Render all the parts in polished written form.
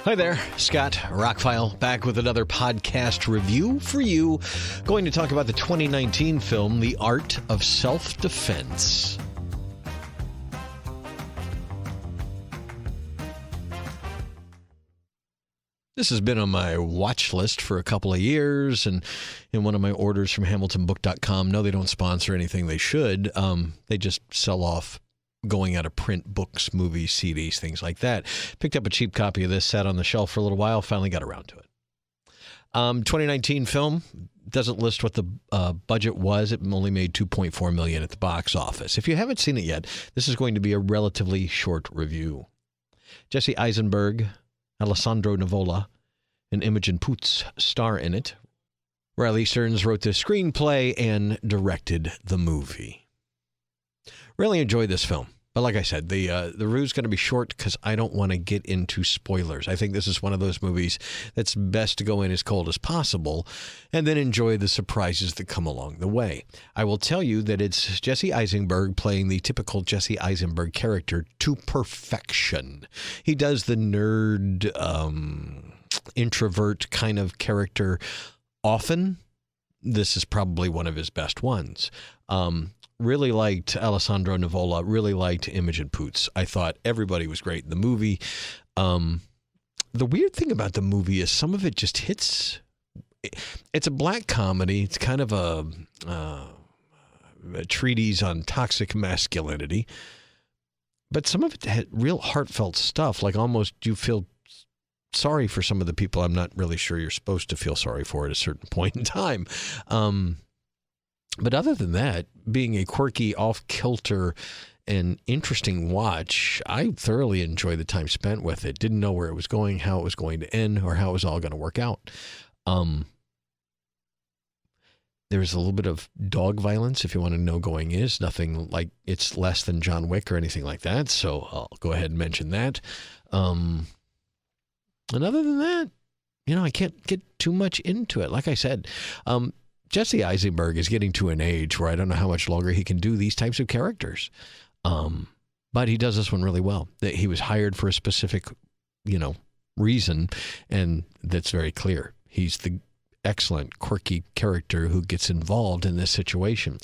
Hi there, Scott, ROCKFILE, back with another podcast review for you. Going to talk about the 2019 film, The Art of Self-Defense. This has been on my watch list for a couple of years, and in one of my orders from HamiltonBook.com. No, they don't sponsor anything. They should. They just sell off going out of print books, movies, CDs, things like that. Picked up a cheap copy of this, sat on the shelf for a little while, finally got around to it. 2019 film, doesn't list what the budget was. It only made $2.4 million at the box office. If you haven't seen it yet, this is going to be a relatively short review. Jesse Eisenberg, Alessandro Nivola, and Imogen Poots star in it. Riley Stearns wrote the screenplay and directed the movie. Really enjoyed this film. But like I said, the review's going to be short because I don't want to get into spoilers. I think this is one of those movies that's best to go in as cold as possible and then enjoy the surprises that come along the way. I will tell you that it's Jesse Eisenberg playing the typical Jesse Eisenberg character to perfection. He does the nerd, introvert kind of character often. This is probably one of his best ones. Really liked Alessandro Nivola, really liked Imogen Poots. I thought everybody was great in the movie. The weird thing about the movie is some of it just hits. It's a black comedy. It's kind of a treatise on toxic masculinity. But some of it had real heartfelt stuff, like almost you feel sorry for some of the people I'm not really sure you're supposed to feel sorry for at a certain point in time. But other than that, being a quirky, off-kilter, and interesting watch, I thoroughly enjoyed the time spent with it. Didn't know where it was going, how it was going to end, or how it was all going to work out. There was a little bit of dog violence, if you want to know going is. Nothing like it's less than John Wick or anything like that, so I'll go ahead and mention that. And other than that, I can't get too much into it. Like I said, Jesse Eisenberg is getting to an age where I don't know how much longer he can do these types of characters. But he does this one really well. He was hired for a specific, reason, and that's very clear. He's the excellent, quirky character who gets involved in this situation.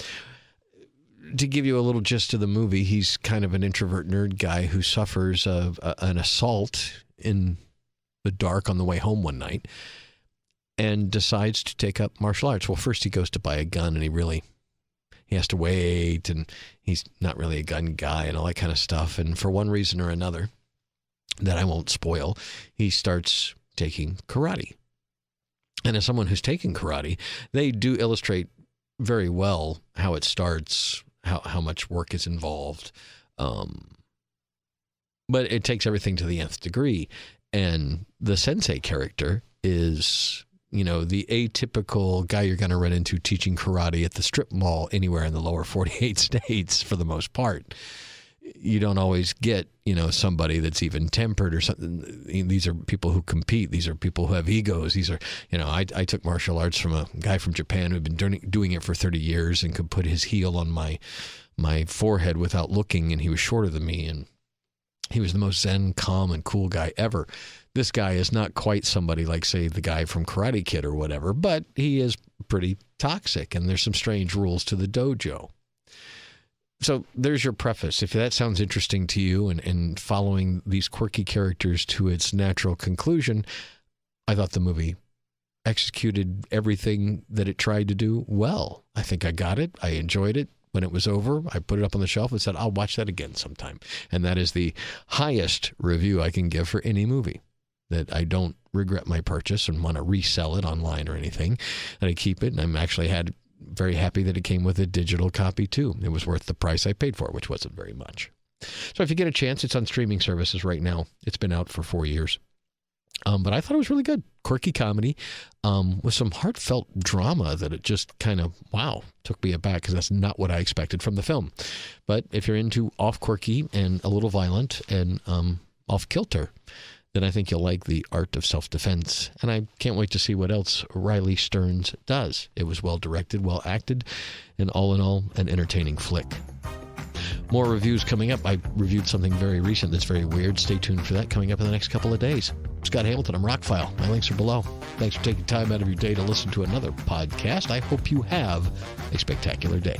To give you a little gist of the movie, he's kind of an introvert nerd guy who suffers an assault in the dark on the way home one night, and decides to take up martial arts. Well, first he goes to buy a gun, and he has to wait, and he's not really a gun guy and all that kind of stuff. And for one reason or another that I won't spoil, he starts taking karate. And as someone who's taken karate, they do illustrate very well how it starts, how much work is involved. But it takes everything to the nth degree. And the sensei character is, the atypical guy you're going to run into teaching karate at the strip mall anywhere in the lower 48 states for the most part. You don't always get, somebody that's even tempered or something. These are people who compete. These are people who have egos. These are, I took martial arts from a guy from Japan who'd been doing it for 30 years and could put his heel on my forehead without looking, and he was shorter than me, and he was the most zen, calm, and cool guy ever. This guy is not quite somebody like, say, the guy from Karate Kid or whatever, but he is pretty toxic, and there's some strange rules to the dojo. So there's your preface. If that sounds interesting to you and following these quirky characters to its natural conclusion, I thought the movie executed everything that it tried to do well. I think I got it. I enjoyed it. When it was over, I put it up on the shelf and said, I'll watch that again sometime. And that is the highest review I can give for any movie. That I don't regret my purchase and want to resell it online or anything. And I keep it, and I'm actually very happy that it came with a digital copy too. It was worth the price I paid for it, which wasn't very much. So if you get a chance, it's on streaming services right now. It's been out for 4 years. But I thought it was really good. Quirky comedy with some heartfelt drama that it just kind of, took me aback because that's not what I expected from the film. But if you're into off-quirky and a little violent and off-kilter, then I think you'll like The Art of Self-Defense. And I can't wait to see what else Riley Stearns does. It was well-directed, well-acted, and all in all, an entertaining flick. More reviews coming up. I reviewed something very recent that's very weird. Stay tuned for that coming up in the next couple of days. Scott Scott Hamilton. I'm ROCKFILE. My links are below. Thanks for taking time out of your day to listen to another podcast. I hope you have a spectacular day.